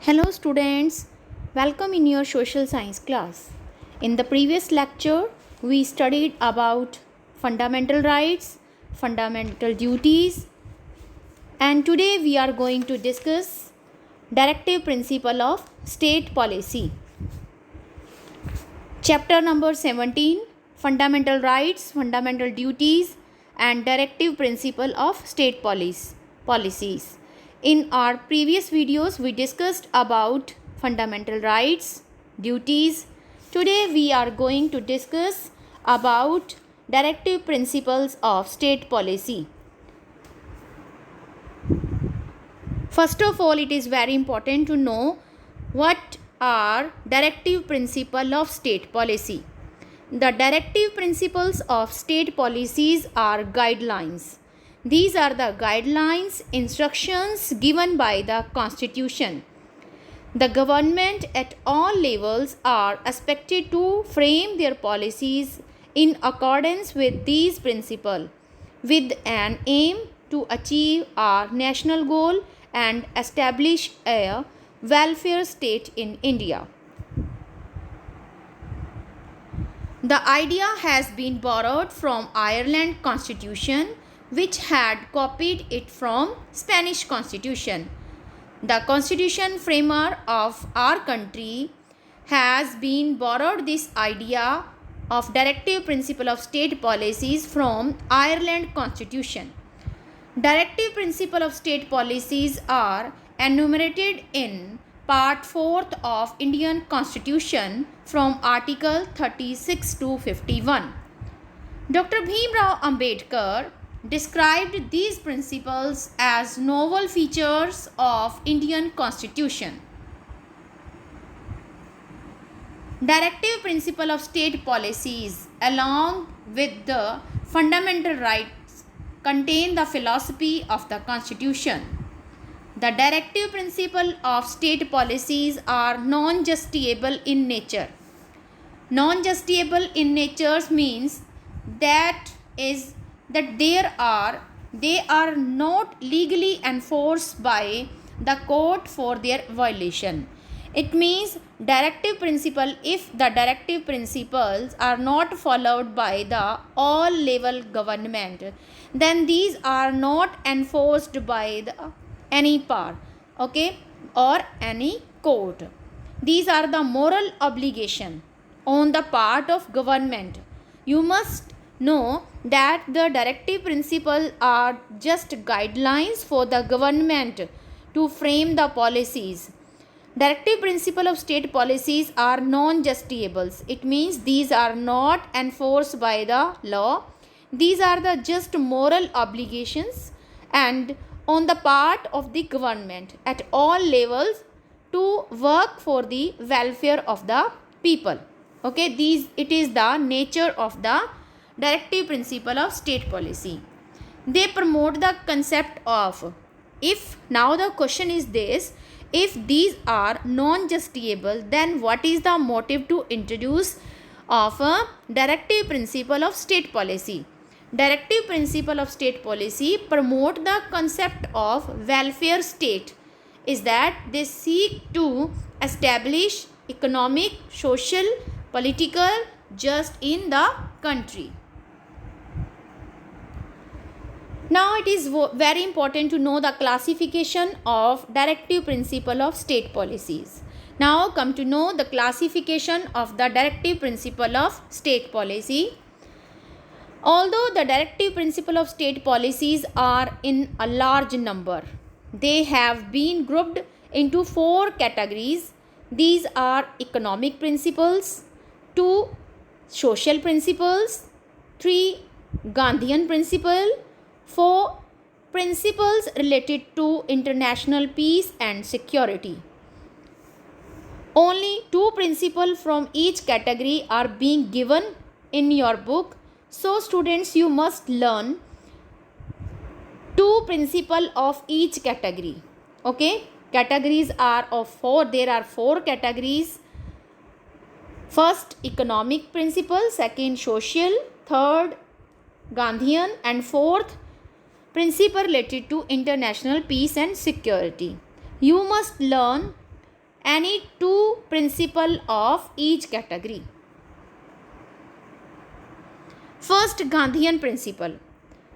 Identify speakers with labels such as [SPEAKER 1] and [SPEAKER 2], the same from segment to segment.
[SPEAKER 1] Hello students, welcome in your social science class. In the previous lecture, we studied about fundamental rights, fundamental duties, and today we are going to discuss directive principle of state policy. Chapter number 17, fundamental rights, fundamental duties, and directive principle of state policies. In our previous videos, we discussed about fundamental rights, duties. Today, we are going to discuss about directive principles of state policy. First of all, it is very important to know what are directive principles of state policy. The directive principles of state policies are guidelines. These are the guidelines, instructions given by the Constitution. The government at all levels are expected to frame their policies in accordance with these principles, with an aim to achieve our national goal and establish a welfare state in India. The idea has been borrowed from Ireland Constitution, which had copied it from Spanish Constitution. The constitution framer of our country has been borrowed this idea of directive principle of state policies from Ireland Constitution. Directive principle of state policies are enumerated in Part 4th of Indian Constitution from Article 36 to 51. Dr. Bhimrao Ambedkar described these principles as novel features of Indian Constitution. Directive principle of state policies along with the fundamental rights contain the philosophy of the Constitution. The directive principle of state policies are non-justiciable in nature. Non-justiciable in nature means that they are not legally enforced by the court for their violation. It means directive principle, if the directive principles are not followed by the all level government, then these are not enforced by any power, or any court. These are the moral obligation on the part of government. You must know that the directive principles are just guidelines for the government to frame the policies. Directive principle of state policies are non-justiciables. It means these are not enforced by the law. These are the just moral obligations and on the part of the government at all levels to work for the welfare of the people. It is the nature of the directive principle of state policy. They promote the concept of, if now the question is this, if these are non-justiciable, then what is the motive to introduce of a directive principle of state policy? Directive principle of state policy promote the concept of welfare state, is that they seek to establish economic, social, political justice in the country. Now it is very important to know the classification of directive principle of state policies. Now come to know the classification of the directive principle of state policy. Although the directive principle of state policies are in a large number, they have been grouped into 4 categories. These are economic principles, 2 social principles, 3 Gandhian principle, 4 principles related to international peace and security. Only 2 principles from each category are being given in your book. So students, you must learn 2 principles of each category. Categories are of 4. There are 4 categories. First, economic principle, second, social, third, Gandhian, and fourth, principle related to international peace and security. You must learn any two principles of each category. First, Gandhian principle.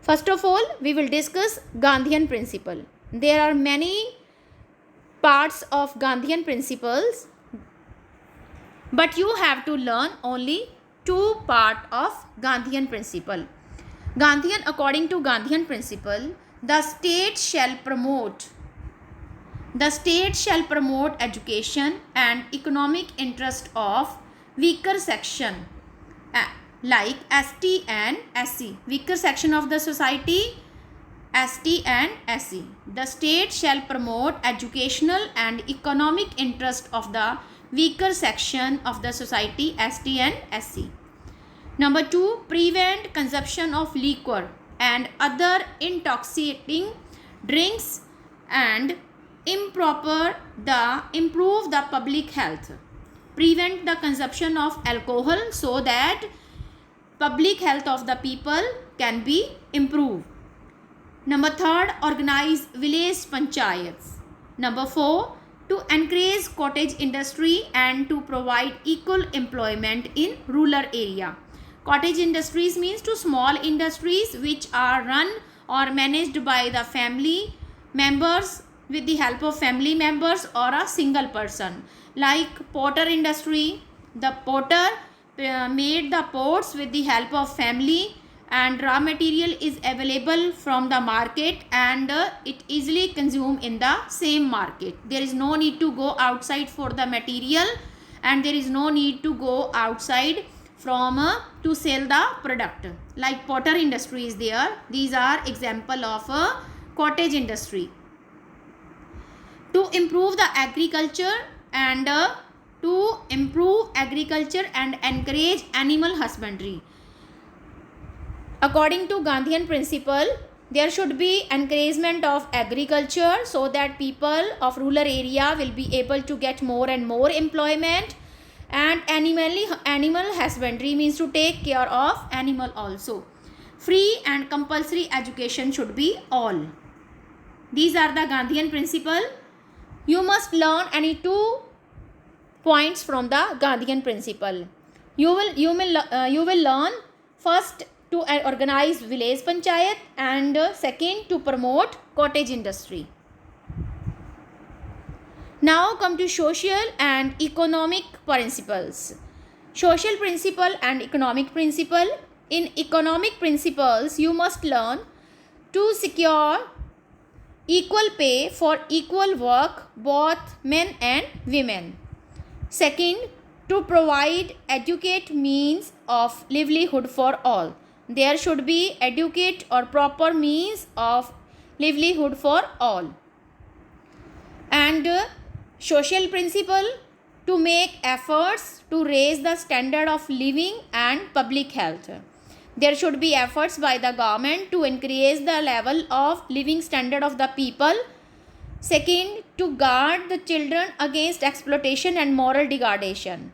[SPEAKER 1] First of all, we will discuss Gandhian principle. There are many parts of Gandhian principles, but you have to learn only two parts of Gandhian principle. According to Gandhian principle, the state shall promote education and economic interest of weaker section like ST and SC. Weaker section of the society, ST and SC. The state shall promote educational and economic interest of the weaker section of the society, ST and SC. Number 2, prevent consumption of liquor and other intoxicating drinks and improve the public health. Prevent the consumption of alcohol so that public health of the people can be improved. Number 3, organize village panchayats. Number 4, to encourage cottage industry and to provide equal employment in rural area. Cottage industries means to small industries which are run or managed by the family members with the help of family members or a single person. Like potter industry, the potter made the pots with the help of family, and raw material is available from the market and it easily consumed in the same market. There is no need to go outside for the material, and there is no need to go outside from to sell the product. Like potter industry is there. These are example of cottage industry. To improve the agriculture and encourage animal husbandry. According to Gandhian principle, there should be encouragement of agriculture so that people of rural area will be able to get more and more employment, and animal husbandry means to take care of animal also. Free and compulsory education should be all. These are the Gandhian principle. You must learn any two points from the Gandhian principle. You will learn first to organize village panchayat, and second to promote cottage industry. Now come to social and economic principles. Social principle and economic principle. In economic principles, you must learn to secure equal pay for equal work, both men and women. Second, to provide adequate means of livelihood for all. There should be adequate or proper means of livelihood for all. And social principle, to make efforts to raise the standard of living and public health. There should be efforts by the government to increase the level of living standard of the people. Second, to guard the children against exploitation and moral degradation.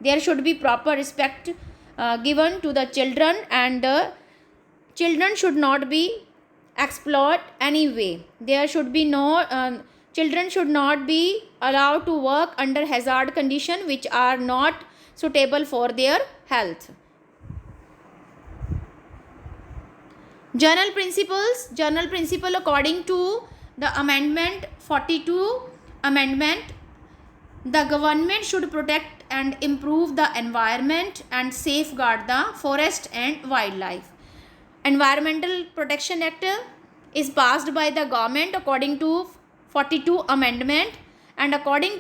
[SPEAKER 1] There should be proper respect given to the children, and children should not be exploited anyway. There should be no children should not be allowed to work under hazard conditions which are not suitable for their health. General principle according to the amendment 42 amendment, the government should protect and improve the environment and safeguard the forest and wildlife. Environmental Protection Act is passed by the government according to 42 amendment, and according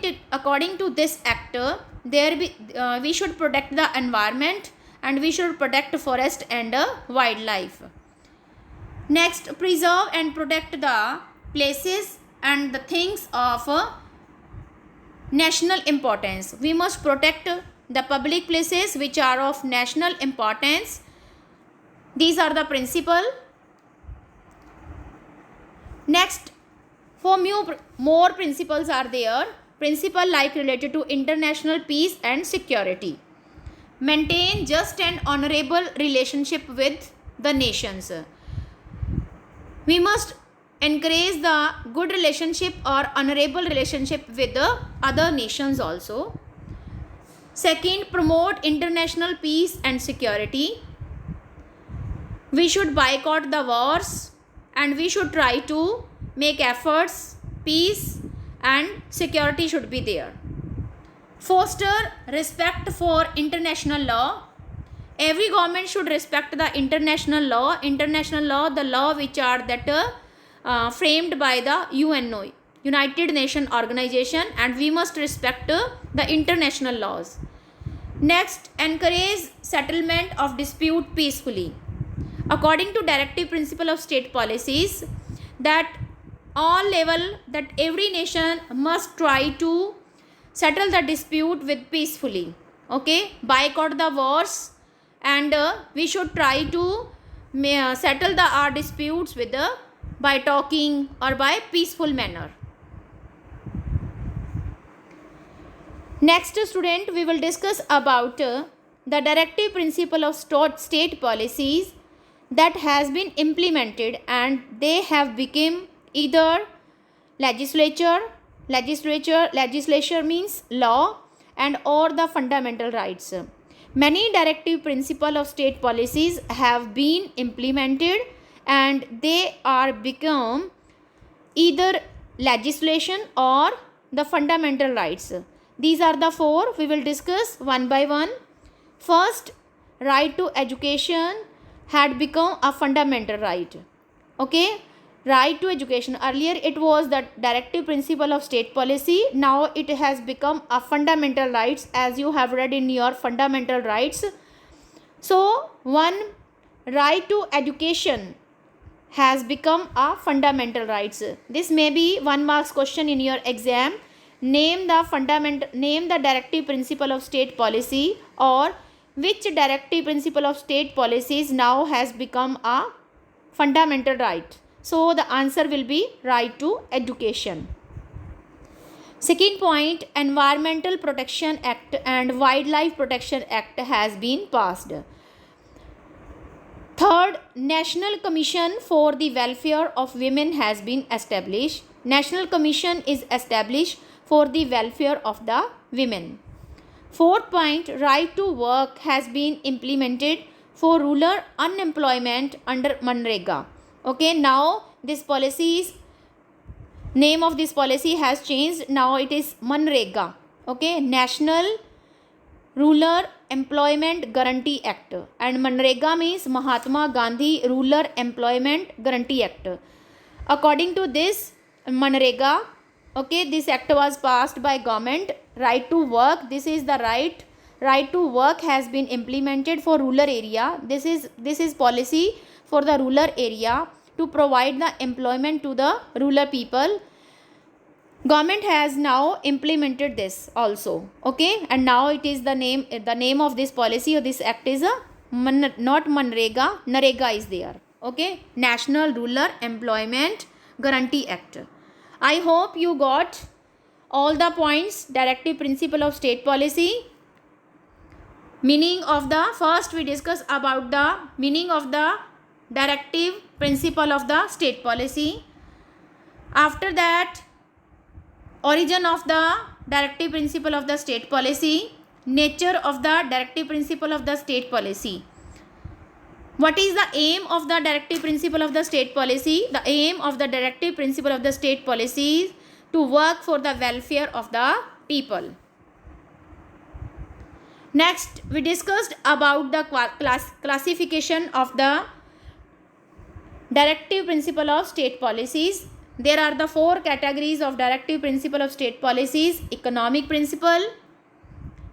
[SPEAKER 1] to this act we should protect the environment and we should protect forest and wildlife. Next, preserve and protect the places and the things of national importance. We must protect the public places which are of national importance. These are the principle. Next, more principles are there. Principle like related to international peace and security. Maintain just and honorable relationship with the nations. We must encourage the good relationship or honorable relationship with the other nations also. Second, promote international peace and security. We should boycott the wars and we should try to make efforts, peace and security should be there. Foster respect for international law. Every government should respect the international law. International law, the law which are that framed by the UNO, United Nations Organization, and we must respect the international laws. Next, encourage settlement of dispute peacefully. According to directive principle of state policies, that all level, that every nation must try to settle the dispute with peacefully. Okay, boycott the wars and we should try to settle our disputes with by talking or by peaceful manner. Next, student, we will discuss about the directive principle of state policies that has been implemented and they have become either legislature means law, and or the fundamental rights. Many directive principle of state policies have been implemented and they are become either legislation or the fundamental rights. These are the four. We will discuss one by one. First, right to education had become a fundamental right. Okay, right to education. Earlier it was the directive principle of state policy. Now it has become a fundamental rights, as you have read in your fundamental rights. So one, right to education has become a fundamental rights. This may be 1 marks question in your exam. Name the directive principle of state policy, or which directive principle of state policies now has become a fundamental right. So the answer will be right to education. Second point, Environmental Protection Act and Wildlife Protection Act has been passed. Third, National Commission for the Welfare of Women has been established. National Commission is established for the welfare of the women. Fourth point, right to work has been implemented for rural unemployment under Manrega. Okay, now this policy, name of this policy has changed. Now it is Manrega. Okay, National Rural Employment Guarantee Act, and Manrega means Mahatma Gandhi Rural Employment Guarantee Act. According to this Manrega, okay, this act was passed by government. Right to work, this is the right to work has been implemented for rural area. This is policy for the rural area to provide the employment to the rural people. Government has now implemented this also. Okay, and now it is the name of this policy or this act is not Manrega, Narega is there. Okay, National Rural Employment Guarantee Act. I hope you got all the points. Directive principle of state policy. Meaning of the, first we discuss about the meaning of the directive principle of the state policy. After that, origin of the directive principle of the state policy, nature of the directive principle of the state policy. What is the aim of the directive principle of the state policy? The aim of the directive principle of the state policy is to work for the welfare of the people. Next, we discussed about the classification of the directive principle of state policies. There are the 4 categories of directive principle of state policies: economic principle,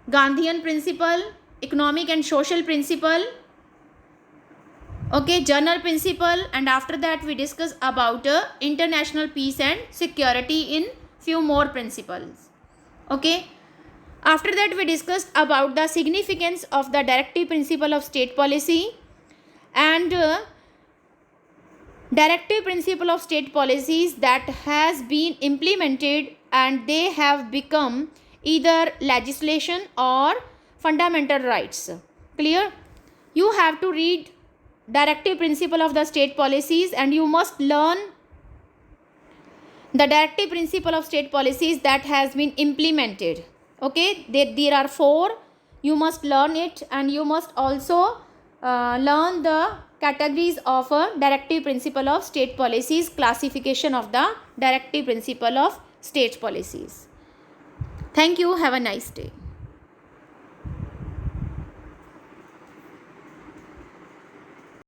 [SPEAKER 1] Gandhian principle, economic and social principle, okay, general principle, and after that we discuss about international peace and security in few more principles. Okay, after that we discussed about the significance of the directive principle of state policy and directive principle of state policies that has been implemented and they have become either legislation or fundamental rights. Clear? You have to read directive principle of the state policies and you must learn the directive principle of state policies that has been implemented. Okay, there are 4. You must learn it, and you must also learn the categories of a directive principle of state policies, classification of the directive principle of state policies. Thank you. Have a nice day.